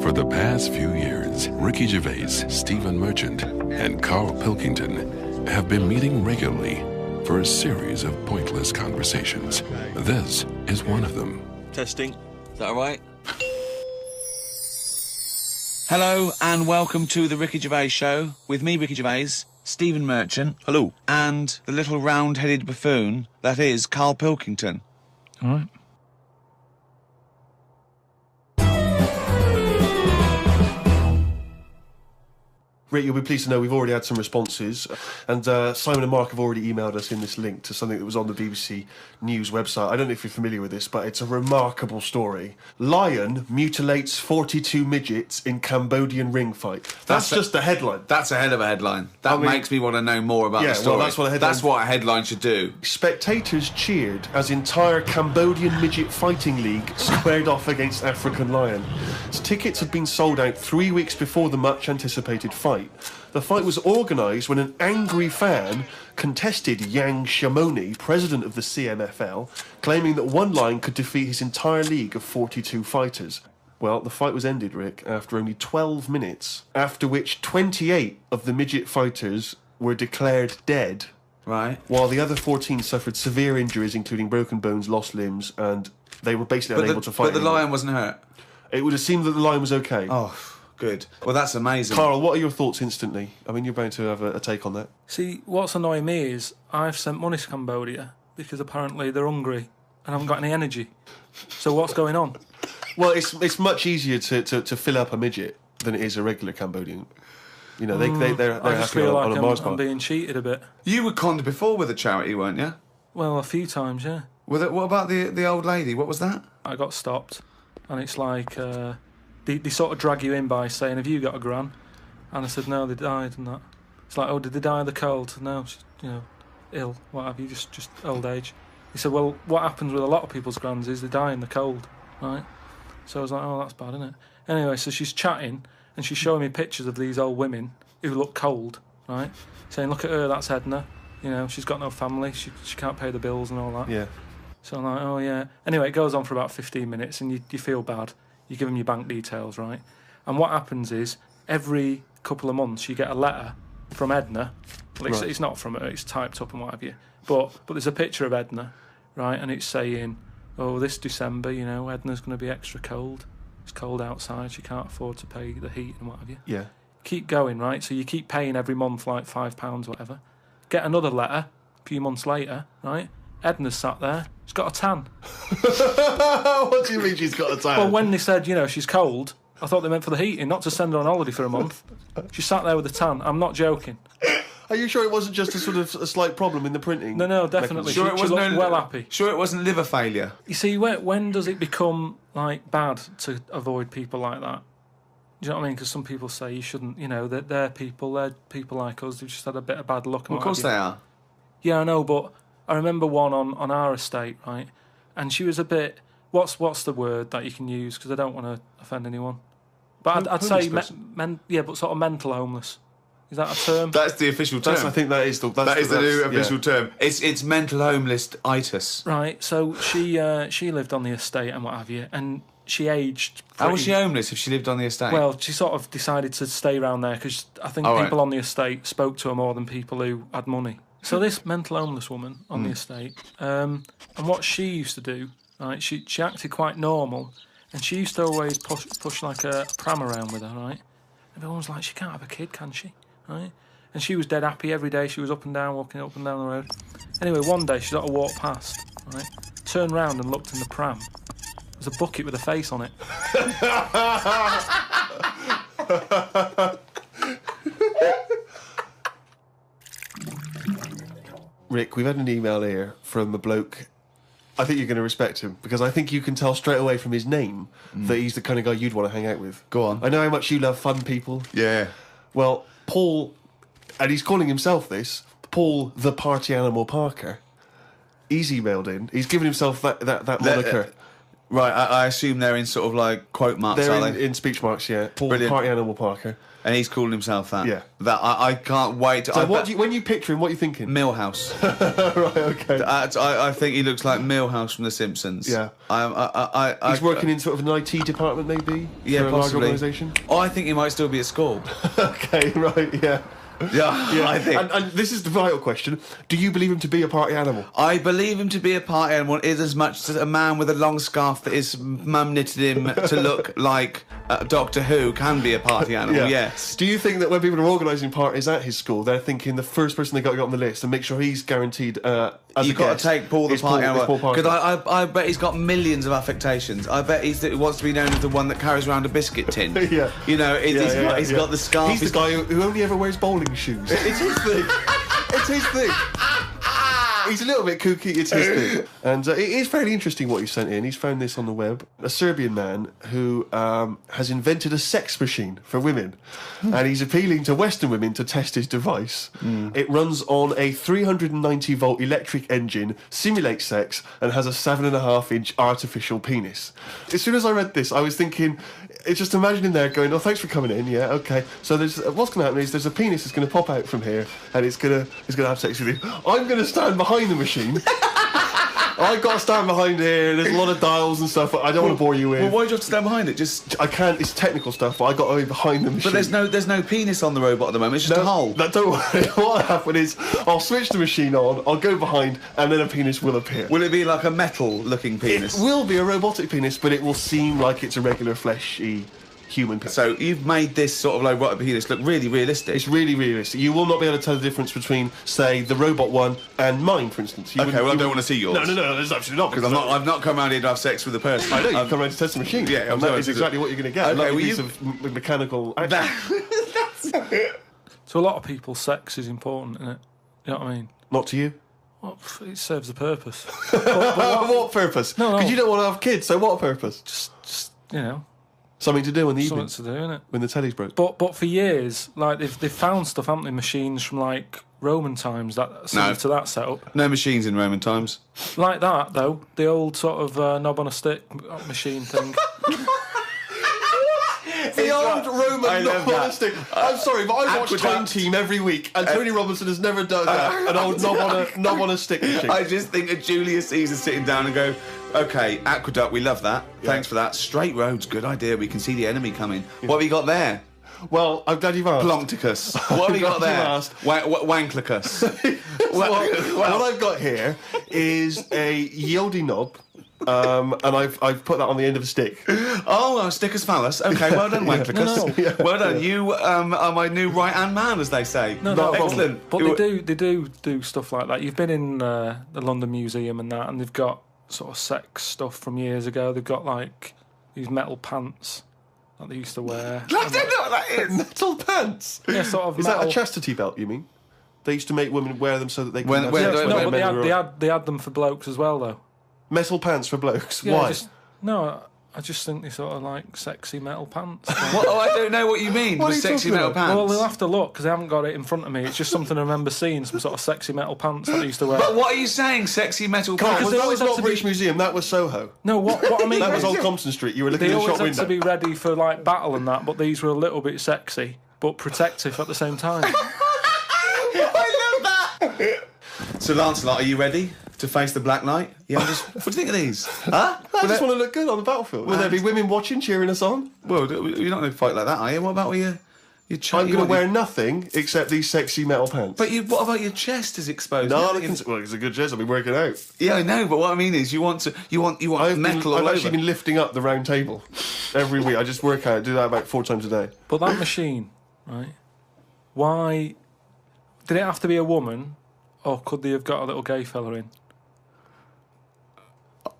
For the past few years, Ricky Gervais, Stephen Merchant, and Carl Pilkington have been meeting regularly for a series of pointless conversations. This is one of them. Testing. Is that all right? Hello and welcome to the Ricky Gervais Show with me, Ricky Gervais, Stephen Merchant. Hello. And the little round-headed buffoon that is Carl Pilkington. All right. Rick, you'll be pleased to know we've already had some responses, and Simon and Mark have already emailed us in this link to something that was on the BBC News website. I don't know if you're familiar with this, but it's a remarkable story. Lion mutilates 42 midgets in Cambodian ring fight. That's just the headline. That's a hell of a headline. That makes me want to know more about the story. Well, that's what a headline should do. Spectators cheered as entire Cambodian midget fighting league squared off against African lion. Tickets had been sold out 3 weeks before the much-anticipated fight. The fight was organised when an angry fan contested Yang Shamoni, president of the CMFL, claiming that one lion could defeat his entire league of 42 fighters. Well, the fight was ended, Rick, after only 12 minutes, after which 28 of the midget fighters were declared dead. Right. While the other 14 suffered severe injuries, including broken bones, lost limbs, and they were basically unable to fight. But the lion wasn't hurt? It would have seemed that the lion was okay. Oh, good. Well, that's amazing. Carl, what are your thoughts instantly? I mean, you're bound to have a take on that. See, what's annoying me is I've sent money to Cambodia because apparently they're hungry and haven't got any energy. So what's going on? Well, it's much easier to fill up a midget than it is a regular Cambodian. You know, they're I just happy feel on like a Mars bar. I'm being cheated a bit. You were conned before with a charity, weren't you? Well, a few times, yeah. What about the old lady? What was that? I got stopped, and it's like they sort of drag you in by saying, "Have you got a gran?" And I said, "No, they died," and that. It's like, "Oh, did they die of the cold?" No, she's, ill. What have you? Just old age. He said, "Well, what happens with a lot of people's grans is they die in the cold, right?" So I was like, "Oh, that's bad, isn't it?" Anyway, so she's chatting and she's showing me pictures of these old women who look cold, right? Saying, "Look at her, that's Edna. She's got no family. She can't pay the bills and all that." Yeah. So I'm like, "Oh yeah." Anyway, it goes on for about 15 minutes, and you feel bad. You give them your bank details, right? And what happens is every couple of months you get a letter from Edna. Well, it's not from her; it's typed up and what have you. But there's a picture of Edna, right? And it's saying, "Oh, this December, Edna's going to be extra cold. It's cold outside. She can't afford to pay the heat and what have you." Yeah. Keep going, right? So you keep paying every month like £5, whatever. Get another letter a few months later, right? Edna's sat there. She's got a tan. What do you mean she's got a tan? Well, when they said, she's cold, I thought they meant for the heating, not to send her on holiday for a month. She sat there with a tan. I'm not joking. Are you sure it wasn't just a sort of a slight problem in the printing? No, definitely. Sure, she looked well happy. Sure, it wasn't liver failure. You see, when does it become bad to avoid people like that? Do you know what I mean? Because some people say you shouldn't. They're people like us. They've just had a bit of bad luck. Well, of course they are. Yeah, I know, but I remember one on our estate, right? And she was a bit. What's the word that you can use? Because I don't want to offend anyone. But I'd say but sort of mental homeless. Is that a term? That's the official term. I think that is the new official term. It's mental homeless-itis. Right. So she lived on the estate and what have you, and she aged. How was she homeless if she lived on the estate? Well, she sort of decided to stay around there because I think people on the estate spoke to her more than people who had money. So this mental homeless woman on the estate, and what she used to do, right? She acted quite normal, and she used to always push like a pram around with her, right? Everyone was like, "She can't have a kid, can she?" Right? And she was dead happy every day. She was up and down, walking up and down the road. Anyway, one day she sort of walked past, right? Turned round and looked in the pram. There's a bucket with a face on it. Rick, we've had an email here from a bloke. I think you're going to respect him because I think you can tell straight away from his name that he's the kind of guy you'd want to hang out with. Go on. I know how much you love fun people. Yeah. Well, Paul, and he's calling himself this, Paul the Party Animal Parker. He's emailed in. He's given himself that moniker. Right, I assume they're in sort of like quote marks, They're are they? in speech marks, yeah. Brilliant. Party Animal Parker. And he's calling himself that? Yeah. That I can't wait. So when you picture him, what are you thinking? Millhouse. Right, okay. I think he looks like Millhouse from The Simpsons. Yeah. He's working in sort of an IT department, maybe? Yeah, for a possibly. large organisation? Oh, I think he might still be at school. Okay, right, yeah. Yeah, I think. And this is the vital question. Do you believe him to be a party animal? I believe him to be a party animal is as much as a man with a long scarf that his mum knitted him to look like Doctor Who can be a party animal, yes. Do you think that when people are organising parties at his school, they're thinking the first person they got to get on the list and make sure he's guaranteed as You've a got guest to take Paul the is party animal. Parker. Because I bet he's got millions of affectations. I bet he wants to be known as the one that carries around a biscuit tin. Yeah. You know, he's got the scarf. He's the guy who only ever wears bowling shoes. It's his thing. It's his thing. He's a little bit kooky, it's his thing. And it is fairly interesting what he sent in. He's found this on the web. A Serbian man who has invented a sex machine for women. And he's appealing to Western women to test his device. It runs on a 390-volt electric engine, simulates sex, and has a 7.5-inch artificial penis. As soon as I read this, I was thinking... It's just imagining there going, oh, thanks for coming in, yeah, okay. So what's going to happen is there's a penis that's going to pop out from here and it's going to have sex with you. I'm going to stand behind the machine. I've got to stand behind here. There's a lot of dials and stuff. I don't want to bore you with. Well, why do you have to stand behind it? I can't. It's technical stuff, but I got to be behind the machine. But there's no penis on the robot at the moment. It's just a hole. No, don't worry. What'll happen is I'll switch the machine on. I'll go behind, and then a penis will appear. Will it be like a metal-looking penis? It will be a robotic penis, but it will seem like it's a regular fleshy human penis. So you've made this sort of like robotic penis look really realistic. It's really realistic. You will not be able to tell the difference between, say, the robot one and mine, for instance. Okay, well, I don't want to see yours. No, there's absolutely not. Because I've not come around here to have sex with a person. I know, you've come around to test the machine. Yeah, and that is exactly what you're going to get. Okay, like a piece of mechanical action. To a lot of people, sex is important, isn't it? You know what I mean? Not to you? Well, it serves a purpose. but what purpose? No. Because you don't want to have kids, so what purpose? Just you know... Something to do in the evening. Something to do, innit? When the telly's broke. But for years, like they've found stuff, haven't they? Machines from like Roman times that similar to that setup. No machines in Roman times. Like that though, the old sort of knob on a stick machine thing. The old Roman knob on a stick. I'm sorry, but I watch Time Team every week, and Tony Robinson has never done that. An old knob on a stick machine. I just think of Julius Caesar sitting down and go, okay, aqueduct, we love that. Thanks for that. Straight roads, good idea. We can see the enemy coming. What have you got there? Well, I'm glad you've asked. Ploncticus. What have you got there? Wanklicus. What I've got here is a Yodi knob. And I've put that on the end of a stick. Oh, sticker's phallus. Okay, well done, Wanklicus. No. Well done. You are my new right-hand man, as they say. No, excellent. But they do stuff like that. You've been in the London Museum and that, and they've got sort of sex stuff from years ago. They've got like these metal pants that they used to wear. I don't know what that is. Metal pants? Yeah, sort of Is metal. that a chastity belt, you mean? They used to make women wear them so that they could... They had them for blokes as well, though. Metal pants for blokes? Yeah, why? I just think they sort of like sexy metal pants. I don't know what you mean with sexy metal pants. Well, they'll have to look because I haven't got it in front of me. It's just something I remember seeing, some sort of sexy metal pants that I used to wear. But what are you saying, sexy metal pants? Well, that was not British Museum, that was Soho. No, what I mean that was Old Compton Street. You were looking they in the shop always window. had to be ready for like battle and that, but these were a little bit sexy but protective at the same time. I love that. So, Lancelot, are you ready to face the Black Knight? Yeah. What do you think of these? Huh? I just want to look good on the battlefield. Will there be women watching, cheering us on? Well, you're not going to fight like that, are you? What about your I'm going to wear nothing except these sexy metal pants. But what about your chest is exposed? No, it's a good chest. I've been working out. Yeah, I know. But what I mean is, you want metal. I've actually been lifting up the round table every week. I just work out, do that about 4 times a day. But that machine, right? Why did it have to be a woman, or could they have got a little gay fella in?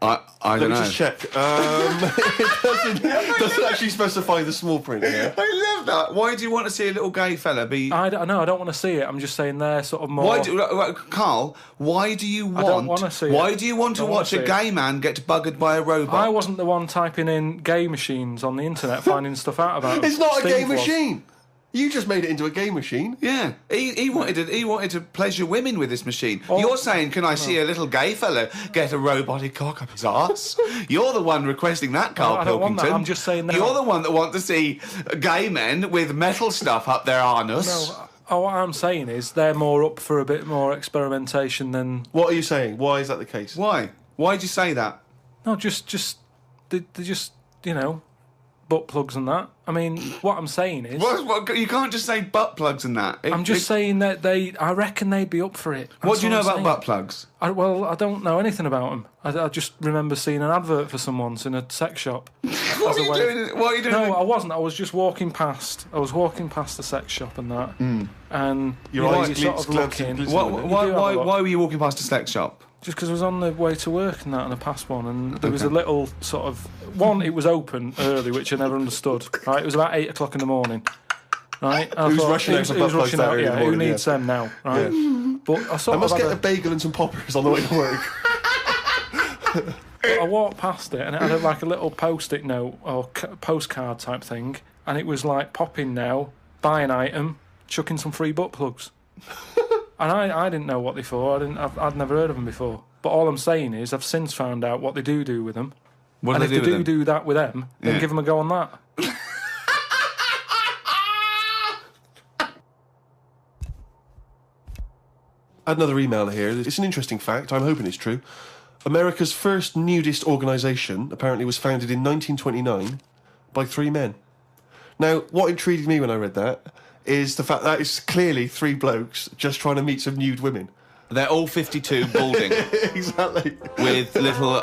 I don't know. Let me just check. It doesn't actually specify the small print here. I love that. Why do you want to see a little gay fella be... I don't want to see it. I'm just saying they're sort of more... Carl, why do you want... I don't want to see it. Why do you want to watch a gay man get buggered by a robot? I wasn't the one typing in gay machines on the internet finding stuff out about them. It's not a gay Steve was. machine. You just made it into a game machine. Yeah, he wanted to pleasure women with this machine. You're saying, can I see a little gay fellow get a robotic cock up his arse? You're the one requesting that, Carl I don't want Pilkington. that. I'm just saying that. You're the one that want to see gay men with metal stuff up their anus. No, what I'm saying is they're more up for a bit more experimentation than... What are you saying? Why is that the case? Why? Why'd you say that? No, they're just, you know, butt plugs and that. I mean, what I'm saying is... What, you can't just say butt plugs and that. I'm just saying that I reckon they'd be up for it. What do you know about butt plugs? I don't know anything about them. I just remember seeing an advert for some once in a sex shop. What are you doing? No, I wasn't. I was just walking past. I was walking past the sex shop and that. And Your eyes sort of looking. Why were you walking past a sex shop? Just because I was on the way to work and that, and I passed one, and there was a little sort of... One, it was open early, which I never understood, right? It was about 8 o'clock in the morning, right? And Who's rushing out for butt plugs that early in the morning, who needs them now, right? Yeah. But I I must get a bagel and some poppers on the way to work. But I walked past it, and it had like a little post-it note, or postcard type thing, and it was like, pop in now, buy an item, chuck in some free butt plugs. And I didn't know what they for. I'd never heard of them before. But all I'm saying is I've since found out what they do with them. What and do if they they do that with them, then give them a go on that. Another email here. It's an interesting fact. I'm hoping it's true. America's first nudist organisation apparently was founded in 1929 by 3 men. Now, what intrigued me when I read that is the fact that it's clearly 3 blokes just trying to meet some nude women. They're all 52 balding. Exactly. With little,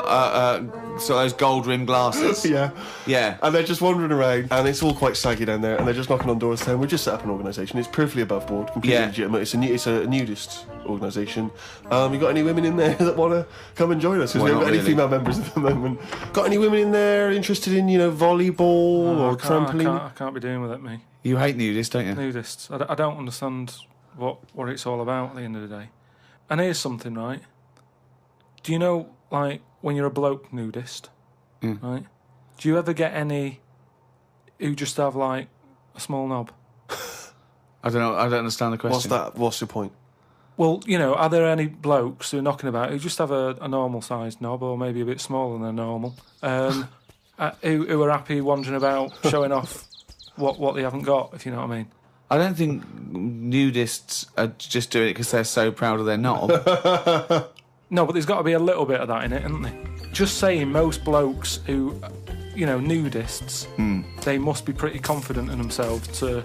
so those gold-rimmed glasses. Yeah. Yeah. And they're just wandering around, and it's all quite saggy down there, and they're just knocking on doors saying, we've just set up an organisation, it's perfectly above board, completely legitimate, it's a nudist organisation. You got any women in there that want to come and join us? Because we haven't got any female members at the moment. Got any women in there interested in, volleyball or trampoline? I can't be doing with it, me. You hate nudists, don't you? Nudists. I don't understand what it's all about at the end of the day. And here's something, right? Do you know, like, when you're a bloke nudist, right? Do you ever get any who just have, like, a small knob? I don't know. I don't understand the question. What's that? What's your point? Well, are there any blokes who are knocking about who just have a normal-sized knob, or maybe a bit smaller than normal, who are happy wandering about showing off what they haven't got, if you know what I mean? I don't think nudists are just doing it because they're so proud of their knob. No, but there's got to be a little bit of that in it, isn't there? Just saying, most blokes who, nudists, they must be pretty confident in themselves to,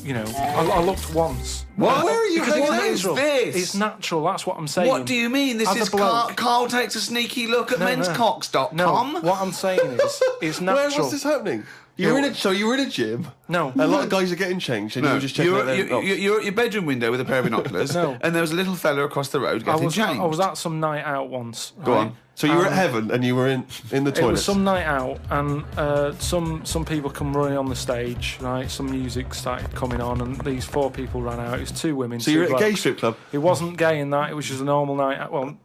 I looked once. What? Where are you going with this? It's natural, that's what I'm saying. What do you mean? This is Carl takes a sneaky look at menscocks.com? No, what I'm saying is, it's natural. What's this happening? You were in a gym? No. A lot of guys are getting changed and you were just checking out their knobs. You're at your bedroom window with a pair of binoculars and there was a little fella across the road getting changed. I was at some night out once. Go on. So you were at heaven and you were in the toilet? It was some night out and some people come running on the stage, right? Some music started coming on and these 4 people ran out. It was 2 women, So 2 you were at a blokes. gay strip club? It wasn't gay in that, it was just a normal night out. Well,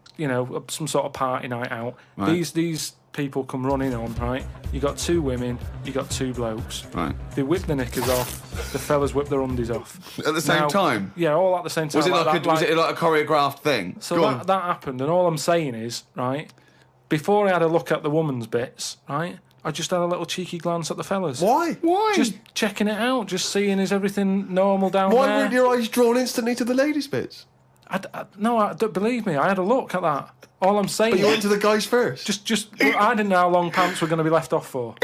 some sort of party night out. Right. These people come running on, right? You got 2 women, you got 2 blokes. Right. They whip their knickers off, the fellas whip their undies off. At the same time? Yeah, all at the same time. Was it like a choreographed thing? So that happened, and all I'm saying is, right, before I had a look at the woman's bits, right, I just had a little cheeky glance at the fellas. Why? Just checking it out, just seeing is everything normal down there. Why weren't your eyes drawn instantly to the ladies' bits? No, don't believe me, I had a look at that. All I'm saying. But you went to the guys first. I didn't know how long pants were going to be left off for.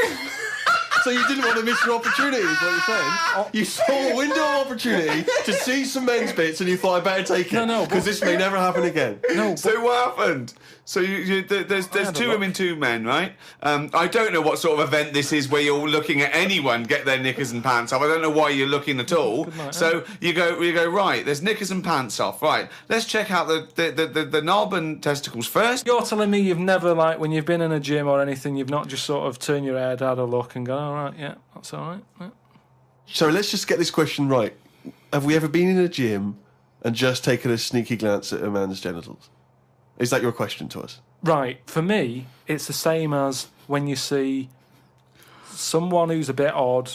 So you didn't want to miss your opportunity, is what you're saying? You saw a window of opportunity to see some men's bits, and you thought, I better take it. No, because this may never happen again. No. So what happened? So there's 2 women, 2 men, right? I don't know what sort of event this is where you're looking at anyone get their knickers and pants off. I don't know why you're looking at all. So you go right. There's knickers and pants off. Right. Let's check out the knob and testicles first. You're telling me you've never, like, when you've been in a gym or anything, you've not just sort of turned your head, had a look, and gone, all right, yeah, that's all right. Yeah. So let's just get this question right. Have we ever been in a gym and just taken a sneaky glance at a man's genitals? Is that your question to us? Right. For me, it's the same as when you see someone who's a bit odd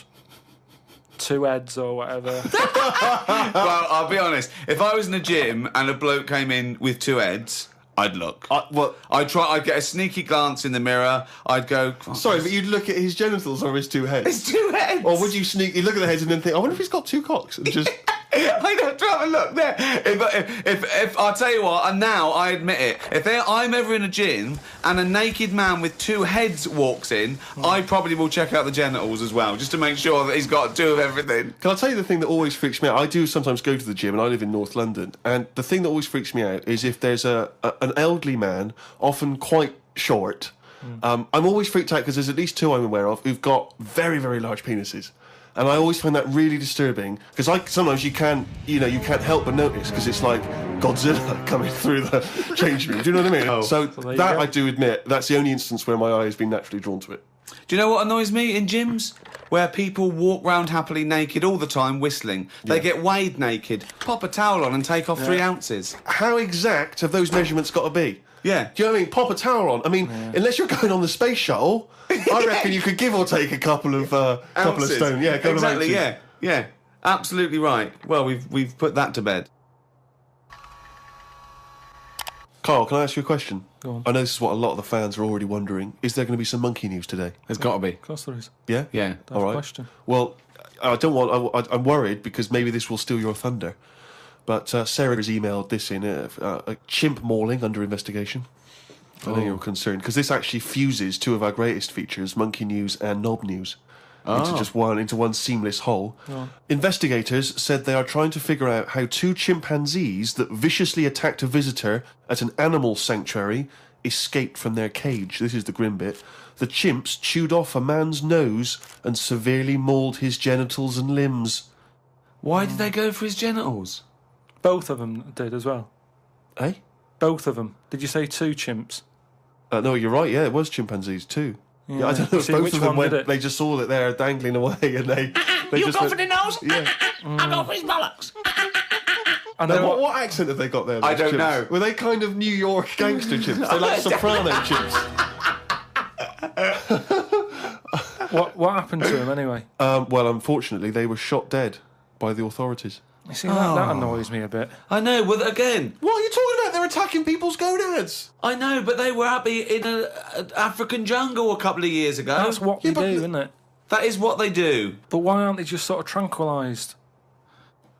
2 heads or whatever. Well, I'll be honest. If I was in a gym and a bloke came in with 2 heads, I'd look. I'd get a sneaky glance in the mirror. I'd go... Sorry, but you'd look at his genitals or his 2 heads? His 2 heads! Or would you sneaky look at the heads and then think, I wonder if he's got 2 cocks? And just... I'd have to have a look there. If I'll tell you what, and now I admit it, if I'm ever in a gym and a naked man with 2 heads walks in, I probably will check out the genitals as well, just to make sure that he's got 2 of everything. Can I tell you the thing that always freaks me out? I do sometimes go to the gym, and I live in North London, and the thing that always freaks me out is if there's an elderly man, often quite short. I'm always freaked out because there's at least 2 I'm aware of who've got very, very large penises. And I always find that really disturbing because sometimes you can't help but notice because it's like Godzilla coming through the change room. Do you know what I mean? So that I do admit that's the only instance where my eye has been naturally drawn to it. Do you know what annoys me in gyms? Where people walk round happily naked all the time whistling. They get weighed naked, pop a towel on and take off 3 ounces. How exact have those measurements got to be? Yeah. Do you know what I mean? Pop a towel on. I mean, unless you're going on the space shuttle, I reckon you could give or take a couple of stone. Yeah, exactly. Yeah. Absolutely right. Well, we've put that to bed. Carl, can I ask you a question? Go on. I know this is what a lot of the fans are already wondering. Is there going to be some monkey news today? There's got to be. Of course there is. Yeah? Yeah. All right. Question. Well, I'm worried because maybe this will steal your thunder. But Sarah has emailed this in, a chimp mauling under investigation. I know you're concerned, because this actually fuses 2 of our greatest features, Monkey News and Knob News, into one seamless whole. Oh. Investigators said they are trying to figure out how 2 chimpanzees that viciously attacked a visitor at an animal sanctuary escaped from their cage. This is the grim bit. The chimps chewed off a man's nose and severely mauled his genitals and limbs. Why did they go for his genitals? Both of them did as well. Eh? Both of them. Did you say 2 chimps? No, you're right. Yeah, it was chimpanzees too. Yeah, I don't know if see, both of them went. did it? They just saw that they're dangling away, and they You just go went, for the nose? Yeah. I go for his bollocks. And Now, what accent have they got there? I those don't chimps? know. Were they kind of New York gangster chimps? They're like soprano chimps. What happened to him anyway? Well, unfortunately, they were shot dead by the authorities. You see, that annoys me a bit. I know, well, again... What are you talking about? They're attacking people's gonads. I know, but they were happy in an African jungle a couple of years ago. That's what they do, isn't it? That is what they do. But why aren't they just sort of tranquilised?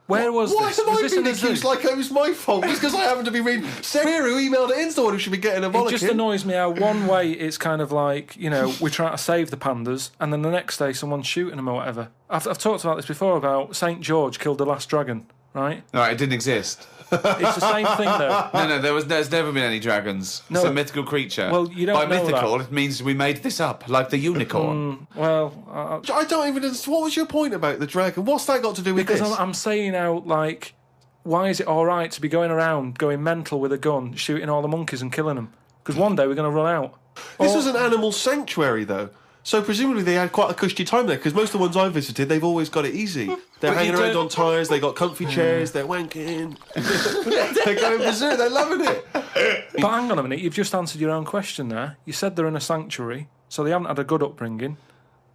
Where was Why this? have Was I this been in the zoo? accused like it was my fault? Just because I happen to be reading... Sarah, who emailed it in, someone who should be getting a It bollocking. just annoys me how one way it's kind of like, we're trying to save the pandas, and then the next day someone's shooting them or whatever. I've talked about this before, about St. George killed the last dragon, right? No, it didn't exist. It's the same thing, though. No, there's never been any dragons. No. It's a mythical creature. Well, you don't By know mythical, that. it means we made this up, like the unicorn. I don't even... What was your point about the dragon? What's that got to do with Because this? I'm saying out, like, why is it all right to be going around, going mental with a gun, shooting all the monkeys and killing them? Because one day we're going to run out. This was an animal sanctuary, though. So presumably they had quite a cushy time there, because most of the ones I've visited, they've always got it easy. They're hanging around on tyres, they got comfy chairs, they're wanking. They're going berserk, they're loving it. But hang on a minute, you've just answered your own question there. You said they're in a sanctuary, so they haven't had a good upbringing.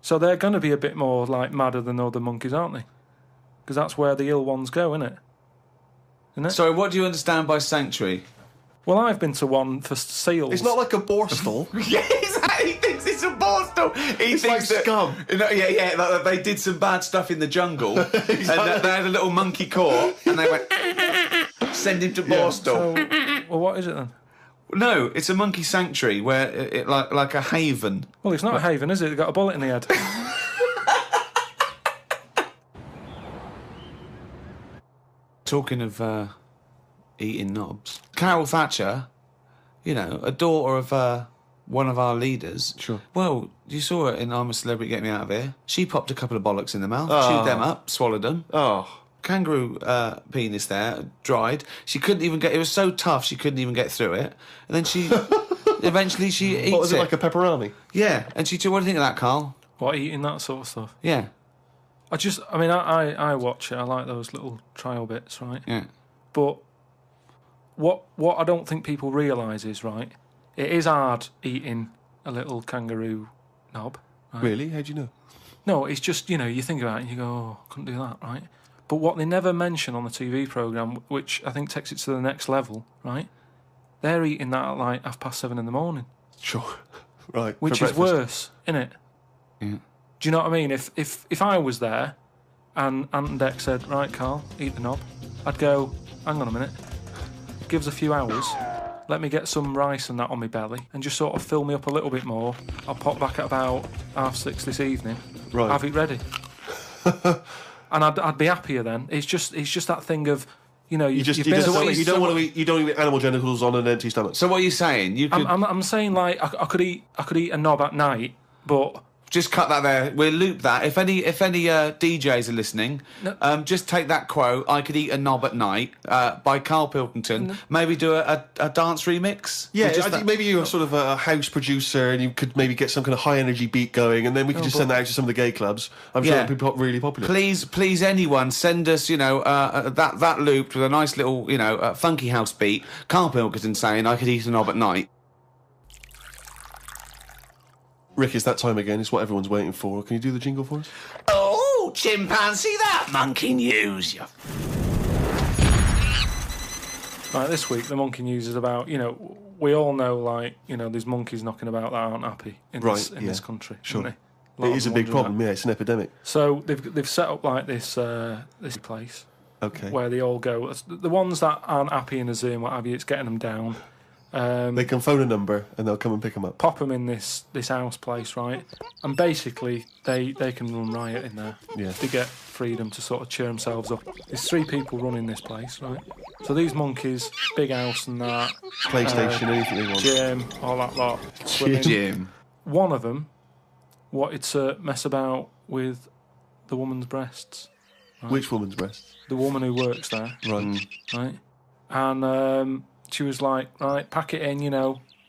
So they're going to be a bit more, like, madder than other monkeys, aren't they? Because that's where the ill ones go, isn't it? Sorry, what do you understand by sanctuary? Well, I've been to one for seals. It's not like a borstal. Yeah, exactly. He thinks it's a borstal. It's like scum. That they did some bad stuff in the jungle, and they had a little monkey court, and they went, send him to borstal. Well, what is it then? No, it's a monkey sanctuary where it like a haven. Well, it's not a haven, is it? They've got a bullet in the head. Talking of eating knobs, Carol Thatcher, a daughter of one of our leaders. Sure. Well, you saw her in I'm a Celebrity, Get Me Out of Here. She popped a couple of bollocks in the mouth, chewed them up, swallowed them. Oh. Kangaroo penis there, dried. She couldn't even get... It was so tough, she couldn't even get through it. And then she... eventually she eats it. What was it, like a pepperoni? Yeah. And she... What do you think of that, Carl? What, eating that sort of stuff? Yeah. I watch it. I like those little trial bits, right? Yeah. But what I don't think people realise is, right, it is hard eating a little kangaroo knob. Right? Really? How do you know? No, it's just, you think about it and you go, oh, I couldn't do that, right? But what they never mention on the TV programme, which I think takes it to the next level, right? They're eating that at like 7:30 in the morning. Sure. Right. Which is worse, innit? Yeah. Do you know what I mean? If I was there and Ant and Dec said, right, Carl, eat the knob, I'd go, hang on a minute, give us a few hours, let me get some rice and that on my belly and just sort of fill me up a little bit more. I'll pop back at about 6:30 this evening, right. Have it ready. And I'd be happier then. It's just that thing of, you don't want to eat animal genitals on an empty stomach. So what are you saying? You could... I'm saying like I could eat a knob at night, but just cut that there. We'll loop that. If any DJs are listening, just take that quote. I could eat a knob at night by Carl Pilkington. Maybe do a dance remix. Yeah, I think maybe you're sort of a house producer, and you could maybe get some kind of high energy beat going, and then we could just send that out to some of the gay clubs. I'm sure it'd be really popular. Please, anyone send us, that looped with a nice little, funky house beat. Carl Pilkington saying I could eat a knob at night. Rick, it's that time again. It's what everyone's waiting for. Can you do the jingle for us? Oh, chimpanzee, that monkey news. Right, this week the monkey news is about, we all know, there's monkeys knocking about that aren't happy in this country. Sure. It is a big problem, it's an epidemic. So they've set up like this place. Okay. Where they all go. The ones that aren't happy in the zoo and what have you, it's getting them down. They can phone a number and they'll come and pick them up. Pop them in this house place, right? And basically, they can run riot in there. Yeah. They get freedom to sort of cheer themselves up. There's 3 people running this place, right? So these monkeys, big house and that. PlayStation, anything they want. Gym, all that lot. Gym. One of them wanted to mess about with the woman's breasts. Right? Which woman's breasts? The woman who works there. Right. Right? And she was like, right, pack it in,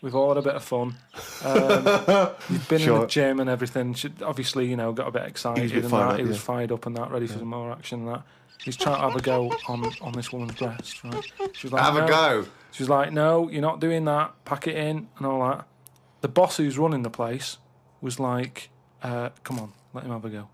we've all had a bit of fun. You've been in the gym and everything. She obviously, got a bit excited and that. He was fired up and that, ready for some more action and that. He's trying to have a go on this woman's breast, right? She was like, have a go. She was like, no, you're not doing that. Pack it in and all that. The boss who's running the place was like, come on, let him have a go.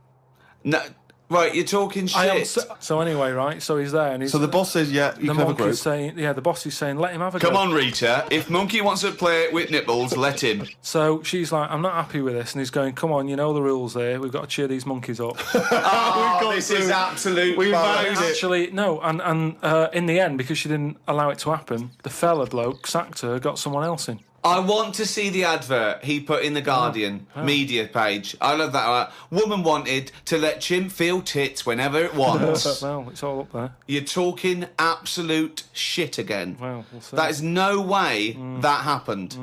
No. Right, you're talking shit. So anyway, right, so he's there and he's... So the boss says, you can have a group. The boss is saying, let him have a go. Come on, Rita, if Monkey wants to play with nipples, let him. So she's like, I'm not happy with this, and he's going, come on, you know the rules here, we've got to cheer these monkeys up. This is absolute We've bollocks. Actually, no, and in the end, because she didn't allow it to happen, the fella bloke sacked her, got someone else in. I want to see the advert he put in the Guardian media page. I love that. Woman wanted to let chimp feel tits whenever it wants. Well, it's all up there. You're talking absolute shit again. Well, we'll see. That is no way that happened.